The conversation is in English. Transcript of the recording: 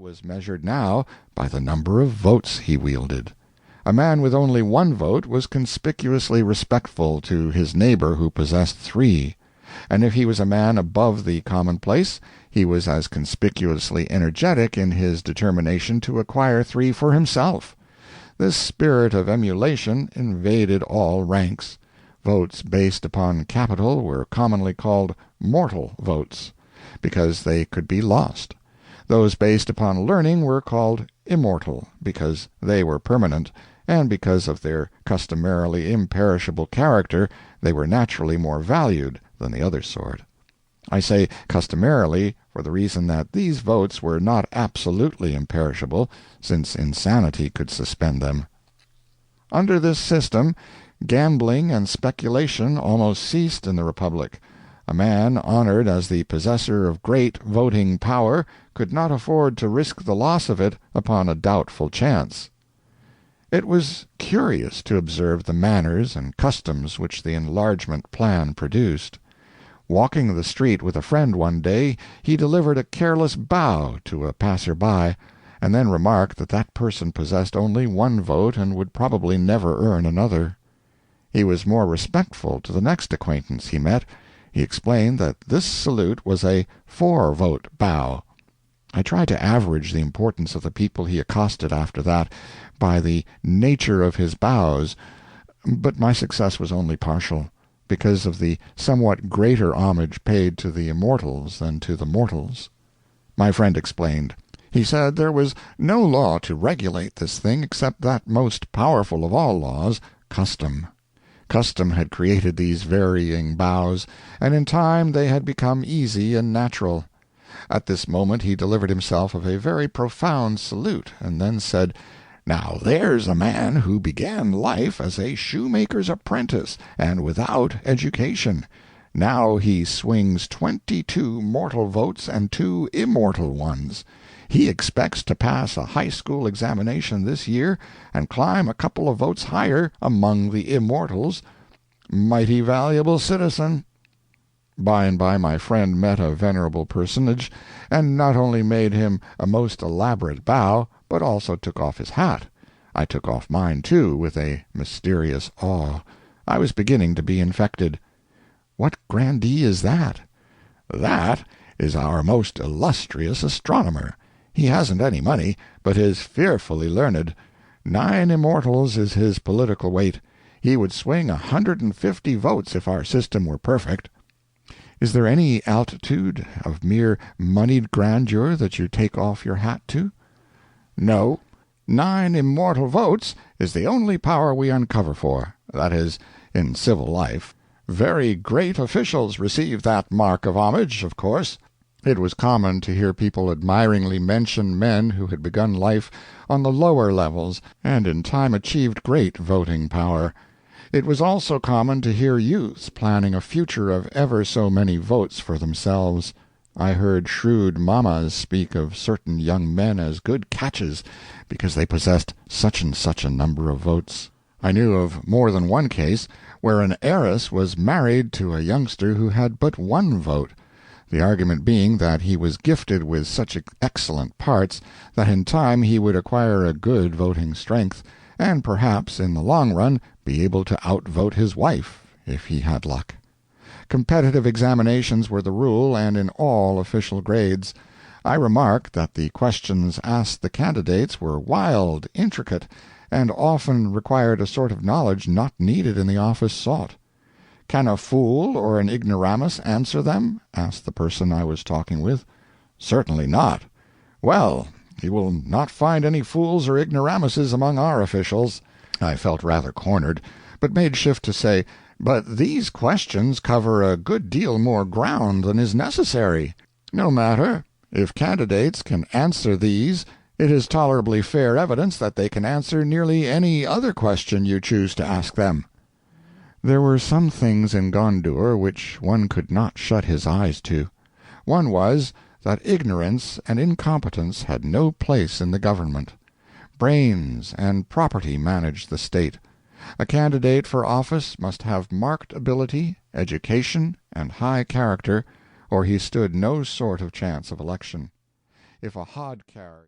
was measured now by the number of votes he wielded. A man with only one vote was conspicuously respectful to his neighbor who possessed three, and if he was a man above the commonplace, he was as conspicuously energetic in his determination to acquire three for himself. This spirit of emulation invaded all ranks. Votes based upon capital were commonly called mortal votes, because they could be lost. Those based upon learning were called immortal, because they were permanent, and because of their customarily imperishable character they were naturally more valued than the other sort. I say customarily for the reason that these votes were not absolutely imperishable, since insanity could suspend them. Under this system, gambling and speculation almost ceased in the Republic. A man honored as the possessor of great voting power could not afford to risk the loss of it upon a doubtful chance. It was curious to observe the manners and customs which the enlargement plan produced. Walking the street with a friend one day, he delivered a careless bow to a passer-by, and then remarked that that person possessed only one vote and would probably never earn another. He was more respectful to the next acquaintance he met. He explained that this salute was a 4-vote bow. I tried to average the importance of the people he accosted after that by the nature of his bows, but my success was only partial, because of the somewhat greater homage paid to the immortals than to the mortals. My friend explained. He said there was no law to regulate this thing except that most powerful of all laws, custom. Custom had created these varying bows, and in time they had become easy and natural. At this moment he delivered himself of a very profound salute, and then said, "Now there's a man who began life as a shoemaker's apprentice, and without education. Now he swings 22 mortal votes and 2 immortal ones. He expects to pass a high school examination this year and climb a couple of votes higher among the immortals. Mighty valuable citizen." By and by my friend met a venerable personage, and not only made him a most elaborate bow, but also took off his hat. I took off mine, too, with a mysterious awe. I was beginning to be infected. "What grandee is that?" "That is our most illustrious astronomer. He hasn't any money, but is fearfully learned. 9 immortals is his political weight. He would swing 150 votes if our system were perfect." "Is there any altitude of mere moneyed grandeur that you take off your hat to?" "No. 9 immortal votes is the only power we uncover for, that is, in civil life. Very great officials receive that mark of homage, of course." It was common to hear people admiringly mention men who had begun life on the lower levels and in time achieved great voting power. It was also common to hear youths planning a future of ever so many votes for themselves. I heard shrewd mammas speak of certain young men as good catches because they possessed such and such a number of votes. I knew of more than one case where an heiress was married to a youngster who had but one vote, the argument being that he was gifted with such excellent parts that in time he would acquire a good voting strength, and perhaps in the long run be able to outvote his wife, if he had luck. Competitive examinations were the rule, and in all official grades. I remarked that the questions asked the candidates were wild, intricate, and often required a sort of knowledge not needed in the office sought. "Can a fool or an ignoramus answer them?" asked the person I was talking with. "Certainly not." "Well, you will not find any fools or ignoramuses among our officials." I felt rather cornered, but made shift to say, "But these questions cover a good deal more ground than is necessary." "No matter. If candidates can answer these, it is tolerably fair evidence that they can answer nearly any other question you choose to ask them." There were some things in Gondour which one could not shut his eyes to. One was that ignorance and incompetence had no place in the government. Brains and property managed the state. A candidate for office must have marked ability, education, and high character, or he stood no sort of chance of election. If a hod carrier